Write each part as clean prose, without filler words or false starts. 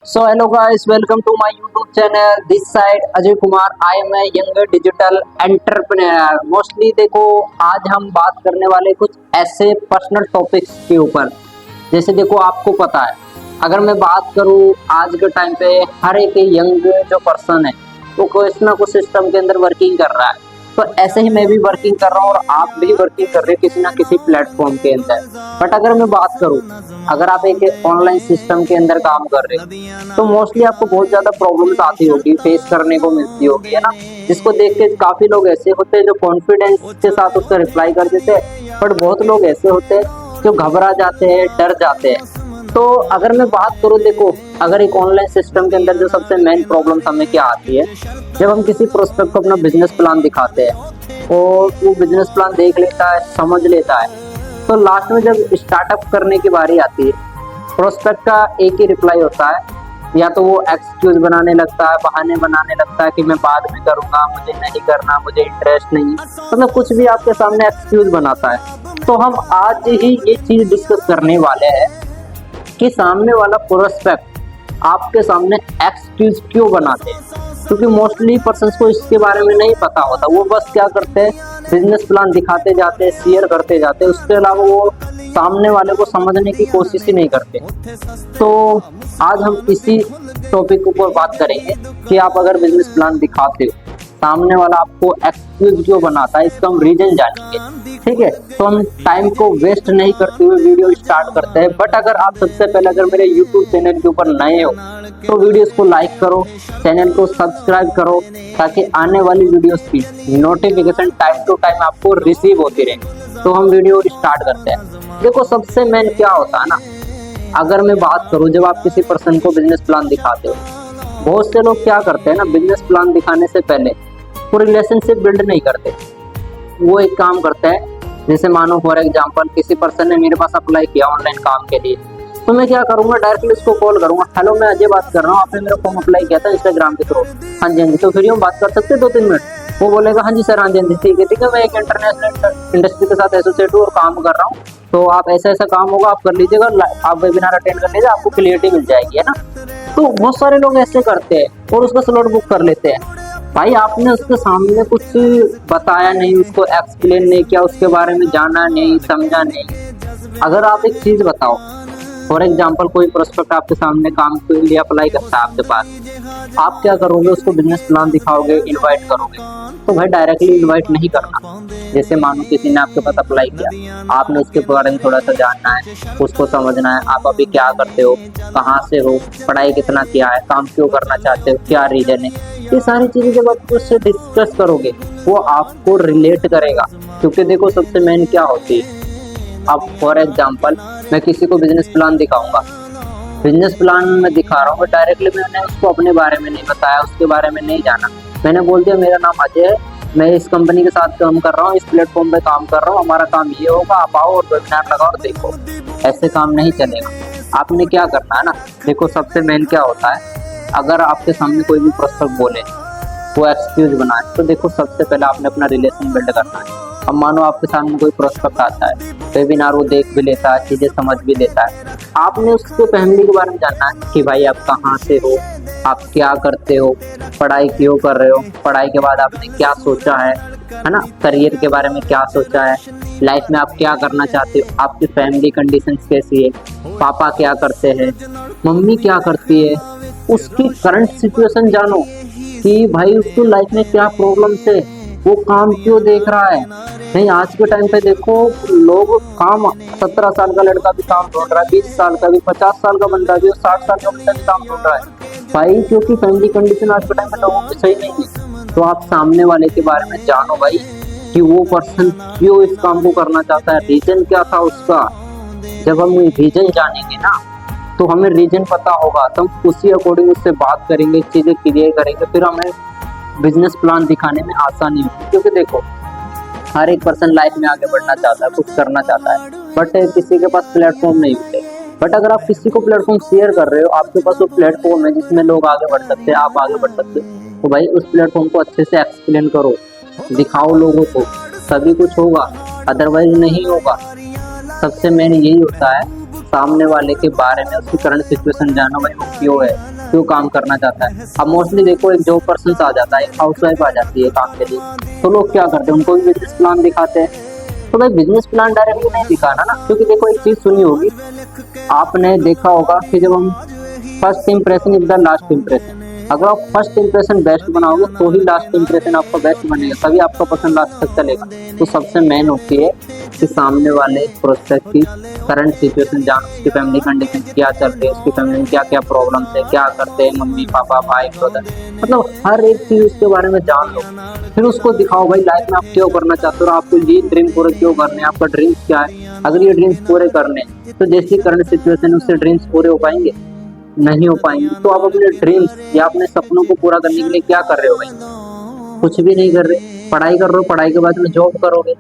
So hello guys, welcome to my YouTube channel. This side Ajay Kumar. I am a young digital entrepreneur. Mostly देखो, आज हम बात करने वाले कुछ ऐसे पर्सनल टॉपिक्स के ऊपर। जैसे देखो, आपको पता है, अगर मैं बात करूं आज के टाइम पे हर एक यंग जो पर्सन है वो कुछ ना कुछ सिस्टम के अंदर वर्किंग कर रहा है। तो ऐसे ही मैं भी वर्किंग कर रहा हूँ और आप भी वर्किंग कर रहे हैं किसी ना किसी प्लेटफॉर्म के अंदर। बट अगर मैं बात करूँ, अगर आप एक ऑनलाइन सिस्टम के अंदर काम कर रहे हो तो मोस्टली आपको बहुत ज्यादा प्रॉब्लम्स आती होगी, फेस करने को मिलती होगी, है ना। जिसको देख के काफी लोग ऐसे होते हैं जो कॉन्फिडेंस के साथ उसका रिप्लाई कर देते हैं, बट बहुत लोग ऐसे होते हैं जो घबरा जाते हैं, डर जाते हैं। तो अगर मैं बात करूँ, देखो, अगर एक ऑनलाइन सिस्टम के अंदर जो सबसे मेन प्रॉब्लम हमें क्या आती है, जब हम किसी प्रोस्पेक्ट को अपना बिजनेस प्लान दिखाते हैं और वो बिजनेस प्लान देख लेता है, समझ लेता है, तो लास्ट में जब स्टार्टअप करने की बारी आती है, प्रोस्पेक्ट का एक ही रिप्लाई होता है, या तो वो एक्सक्यूज बनाने लगता है, बहाने बनाने लगता है कि मैं बाद में करूंगा, मुझे नहीं करना, मुझे इंटरेस्ट नहीं, मतलब कुछ भी आपके सामने एक्सक्यूज बनाता है। तो हम आज ही ये चीज डिस्कस करने वाले हैं कि सामने वाला प्रोस्पेक्ट आपके सामने एक्सक्यूज क्यों बनाते हैं। क्योंकि मोस्टली पर्सन्स को इसके बारे में नहीं पता होता, वो बस क्या करते हैं, बिजनेस प्लान दिखाते जाते हैं, शेयर करते जाते हैं, उसके अलावा वो सामने वाले को समझने की कोशिश ही नहीं करते। तो आज हम इसी टॉपिक के ऊपर बात करेंगे कि आप अगर बिजनेस प्लान दिखाते हो, सामने वाला आपको एक्सक्यूज क्यों बनाता है, इसका हम रीजन जानेंगे। ठीक है, तो हम टाइम को वेस्ट नहीं करते हुए वीडियो स्टार्ट करते हैं। बट अगर आप सबसे पहले अगर मेरे यूट्यूब चैनल के ऊपर नए हो तो वीडियोस को लाइक करो, चैनल को सब्सक्राइब करो, ताकि आने वाली वीडियोस की नोटिफिकेशन टाइम टू टाइम आपको रिसीव होती रहे। तो हम वीडियो स्टार्ट करते हैं। देखो, सबसे मेन क्या होता है ना, अगर मैं बात करूँ, जब आप किसी पर्सन को बिजनेस प्लान दिखाते हो, बहुत से लोग क्या करते हैं ना, बिजनेस प्लान दिखाने से पहले वो रिलेशनशिप बिल्ड नहीं करते। वो एक काम करता है, जैसे मानो फॉर एग्जांपल किसी पर्सन ने मेरे पास अप्लाई किया ऑनलाइन काम के लिए, तो मैं क्या करूंगा, डायरेक्टली उसको कॉल करूंगा, हेलो मैं अजय बात कर रहा हूँ, आपने मेरा फॉर्म अप्लाई किया था इंस्टाग्राम के थ्रू। हाँ जी हाँ जी, तो फिर हम बात कर सकते हैं 2-3 मिनट। वो बोलेगा हाँ जी सर, हाँ जी हाँ जी, ठीक है, मैं एक इंटरनेशनल इंडस्ट्री के साथ एसोसिएट हूँ और काम कर रहा हूँ, तो आप ऐसा ऐसा काम होगा, आप कर लीजिएगा, आप वेबिनार अटेंड कर लीजिए, आपको क्लियरिटी मिल जाएगी, है ना। तो बहुत सारे लोग ऐसे करते हैं और उसका स्लॉट बुक कर लेते हैं। भाई, आपने उसके सामने कुछ बताया नहीं, उसको एक्सप्लेन नहीं किया, उसके बारे में जाना नहीं, समझा नहीं। अगर आप एक चीज बताओ, फॉर एग्जांपल कोई प्रोस्पेक्ट आपके सामने काम के लिए अप्लाई करता है आपके पास, आप क्या करोगे, उसको बिजनेस प्लान दिखाओगे, इनवाइट करोगे, तो भाई डायरेक्टली इनवाइट नहीं करना। जैसे मानो किसी ने आपके पास अप्लाई किया, आपने उसके बारे में थोड़ा सा जानना है, उसको समझना है, आप अभी क्या करते हो, कहाँ से हो, पढ़ाई कितना किया है, काम क्यों करना चाहते हो, क्या रीजन है, ये सारी चीजें जब आप उससे डिस्कस करोगे वो आपको रिलेट करेगा। क्योंकि देखो, सबसे मेन क्या होती है, अब फॉर एग्जांपल मैं किसी को बिजनेस प्लान दिखाऊंगा, बिजनेस प्लान में दिखा रहा हूँ, डायरेक्टली मैंने उसको अपने बारे में नहीं बताया, उसके बारे में नहीं जाना, मैंने बोल दिया मेरा नाम अजय है, मैं इस कंपनी के साथ काम कर रहा हूँ, इस प्लेटफॉर्म पे काम कर रहा हूँ, हमारा काम ये होगा, आप आओ और वेबिनार लगाओ और देखो। ऐसे काम नहीं चलेगा। आपने क्या करना है ना, देखो सबसे मेन क्या होता है, अगर आपके सामने कोई भी प्रोस्पेक्ट बोले, वो एक्सक्यूज बनाए, तो देखो सबसे पहले आपने अपना रिलेशन बिल्ड करना है। अब मानो आपके सामने कोई प्रोस्पेक्ट आता है, वेबिनार वो देख भी लेता है, चीजें समझ भी लेता है, आपने उसके फैमिली के बारे में जानना है कि भाई आप कहाँ से हो, आप क्या करते हो, पढ़ाई क्यों कर रहे हो, पढ़ाई के बाद आपने क्या सोचा है ना, करियर के बारे में क्या सोचा है, लाइफ में आप क्या करना चाहते हो, आपकी फैमिली कंडीशंस कैसी है, पापा क्या करते हैं, मम्मी क्या करती है, उसकी करंट सिचुएशन जानो कि भाई उसको लाइफ में क्या प्रॉब्लम्स है, वो काम क्यों देख रहा है। नहीं, आज के टाइम पे देखो, लोग काम 17 साल का लड़का भी काम ढूंढ रहा है, 20 साल का भी, 50 साल का बंदा भी और 60 साल का बंदा भी काम ढूंढ रहा है भाई, क्योंकि फैमिली कंडीशन आज के टाइम पे लोगों की सही नहीं है। तो आप सामने वाले के बारे में जानो भाई कि वो पर्सन क्यों इस काम को करना चाहता है, रीजन क्या था उसका। जब हम रीजन जानेंगे ना, तो हमें रीजन पता होगा, तो हम उसी अकॉर्डिंग उससे बात करेंगे, चीजें क्लियर करेंगे, फिर हमें बिजनेस प्लान दिखाने में आसानी होगी। क्योंकि देखो, हर एक पर्सन लाइफ में आगे बढ़ना चाहता है, कुछ करना चाहता है, बट किसी के पास प्लेटफॉर्म नहीं होते। बट अगर आप किसी को प्लेटफॉर्म शेयर कर रहे हो, आपके पास वो प्लेटफॉर्म है जिसमें लोग आगे बढ़ सकते हैं, आप आगे बढ़ सकते हो, तो भाई उस प्लेटफॉर्म को अच्छे से एक्सप्लेन करो, दिखाओ लोगों को, तभी कुछ होगा, अदरवाइज नहीं होगा। सबसे मेन यही होता है, सामने वाले के बारे में उसकी करंट सिचुएशन जानो भाई, वो क्यों है, क्यों काम करना चाहता है। अब मोस्टली देखो एक जॉब पर्सन आ जाता है, एक हाउस वाइफ आ जाती है काम के लिए, तो लोग क्या करते हैं, उनको भी बिजनेस प्लान दिखाते हैं। तो भाई बिजनेस प्लान डायरेक्टली नहीं दिखाना ना, क्योंकि देखो एक चीज सुनी होगी, आपने देखा होगा कि जब हम first impression is the last impression, अगर आप फर्स्ट इंप्रेशन बेस्ट बनाओगे तो ही लास्ट इंप्रेशन आपका बेस्ट बनेगा, तभी आपका पसंद लास्ट तक चलेगा। तो सबसे मेन होती है कि सामने वाले प्रोस्पेक्ट की करंट सिचुएशन जान, उसकी फैमिली कंडीशन क्या चल रही है, उसकी फैमिली में क्या क्या प्रॉब्लम्स है, क्या करते हैं मम्मी पापा भाई ब्रदर, मतलब हर एक चीज उसके बारे में जान लो, फिर उसको दिखाओ भाई लाइफ में आप क्यों करना चाहते हो, आपको ये ड्रीम पूरे क्यों करने हैं, आपका ड्रीम्स क्या है। अगर ये ड्रीम्स पूरे करने हैं तो जैसी करंट सिचुएशन है उससे ड्रीम्स पूरे हो पाएंगे, नहीं हो पाएंगे। तो आप अपने ड्रीम्स या अपने सपनों को पूरा करने के लिए क्या कर रहे हो भाई, कुछ भी नहीं कर रहे, पढ़ाई कर रहे हो, पढ़ाई के बाद में जॉब करोगे,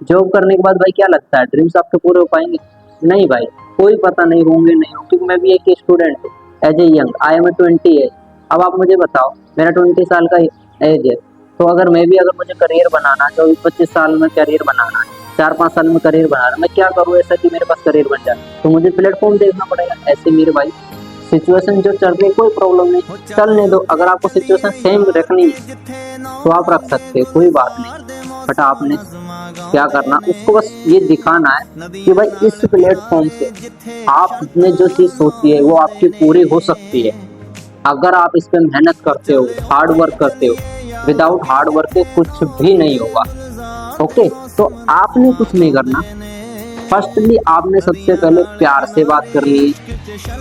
जॉब करने के बाद भाई क्या लगता है ड्रीम्स आपके पूरे हो पाएंगे, नहीं भाई, कोई पता नहीं होंगे नहीं होंगे। क्योंकि मैं भी एक स्टूडेंट हूँ, as a young, I am 20 age. अब आप मुझे बताओ, मेरा 20 साल का एज है, तो अगर मैं भी अगर मुझे करियर बनाना है, 24-25 साल में करियर बनाना है, 4-5 साल में करियर बनाना है, मैं क्या करूँ ऐसा कि मेरे पास करियर बन जाए, तो मुझे प्लेटफॉर्म देखना पड़ेगा। ऐसे मेरे भाई सिचुएशन जो चल रही है कोई प्रॉब्लम नहीं, चलने दो, अगर आपको सिचुएशन सेम रखनी है तो आप रख सकते हैं, कोई बात नहीं। बट आपने क्या करना, उसको बस ये दिखाना है कि भाई इस प्लेटफॉर्म से आपने जो चीज सोची है वो आपकी पूरी हो सकती है, अगर आप इस पे मेहनत करते हो, हार्ड वर्क करते हो। विदाउट हार्ड वर्क के कुछ भी नहीं होगा। ओके, तो आपने कुछ नहीं करना, फर्स्टली आपने सबसे पहले प्यार से बात कर ली,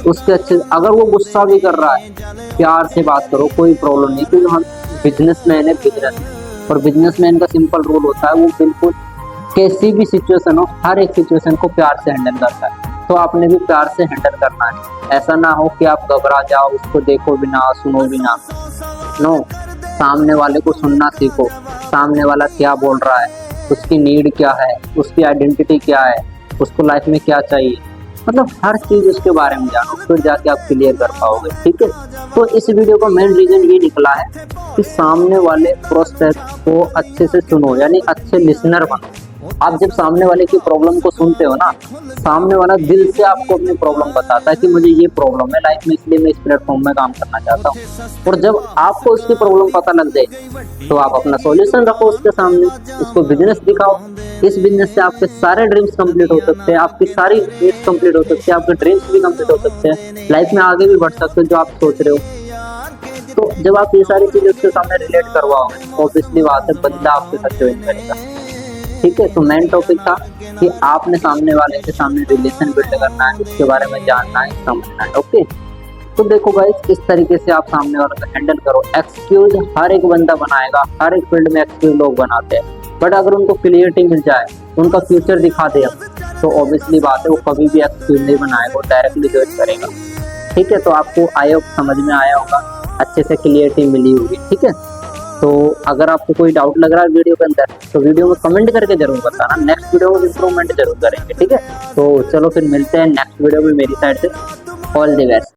उसके अच्छे, अगर वो गुस्सा भी कर रहा है प्यार से बात करो, कोई प्रॉब्लम नहीं, क्योंकि हम बिजनेसमैन है, बिजनेस, और बिजनेसमैन का सिंपल रूल होता है, वो बिल्कुल कैसी भी सिचुएशन हो हर एक सिचुएशन को प्यार से हैंडल करता है। तो आपने भी प्यार से हैंडल करना है, ऐसा ना हो कि आप घबरा जाओ, उसको देखो भी ना, सुनो भी ना, नो, सामने वाले को सुनना सीखो, सामने वाला क्या बोल रहा है, उसकी नीड क्या है, उसकी आइडेंटिटी क्या है, उसको लाइफ में क्या चाहिए, मतलब हर चीज उसके बारे में जानो, फिर जाके आप क्लियर कर पाओगे। ठीक है, तो इस वीडियो का मेन रीजन ये निकला है कि सामने वाले प्रोस्पेक्ट को अच्छे से सुनो, यानी अच्छे लिसनर बनो। आप जब सामने वाले की प्रॉब्लम को सुनते हो ना, सामने वाला दिल से आपको अपनी प्रॉब्लम बताता है कि मुझे ये प्रॉब्लम है लाइफ में, इसलिए मैं इस प्लेटफॉर्म में काम करना चाहता हूँ। और जब आपको उसकी प्रॉब्लम पता लग जाए तो आप अपना सॉल्यूशन रखो उसके सामने, उसको बिजनेस दिखाओ। इस बिजनेस से आपके सारे ड्रीम्स कंप्लीट हो सकते हैं, आपकी सारी नीड्स कंप्लीट हो सकती है, आपके ड्रीम्स भी कंप्लीट हो सकते हैं, लाइफ में आगे भी बढ़ सकते हो जो आप सोच रहे हो। तो जब आप ये सारी चीजें उसके सामने रिलेट करवाओगे, ऑब्वियसली बात है बंदा आपके साथ ज्वाइन करेगा। ठीक है, तो मेन टॉपिक था कि आपने सामने वाले के सामने रिलेशन बिल्ड करना है, उसके बारे में जानना है, समझना है। ओके, तो देखो गाइस, इस तरीके से आप सामने वाले को हैंडल करो। एक्सक्यूज हर एक बंदा बनाएगा, हर एक फील्ड में एक्सक्यूज लोग बनाते हैं, बट अगर उनको क्लियरिटी मिल जाए, उनका फ्यूचर दिखा दे तो ऑब्वियसली बात है वो कभी भी एक्सक्यूज नहीं बनाएगा, वो डायरेक्टली ज्वाइन करेगा। ठीक है, तो आपको समझ में आया होगा, अच्छे से क्लियरिटी मिली होगी। ठीक है, तो अगर आपको कोई डाउट लग रहा है वीडियो के अंदर तो वीडियो में कमेंट करके जरूर बताना, नेक्स्ट वीडियो में इंप्रूवमेंट जरूर करेंगे। ठीक है, तो चलो फिर मिलते हैं नेक्स्ट वीडियो में, मेरी साइड से ऑल द बेस्ट।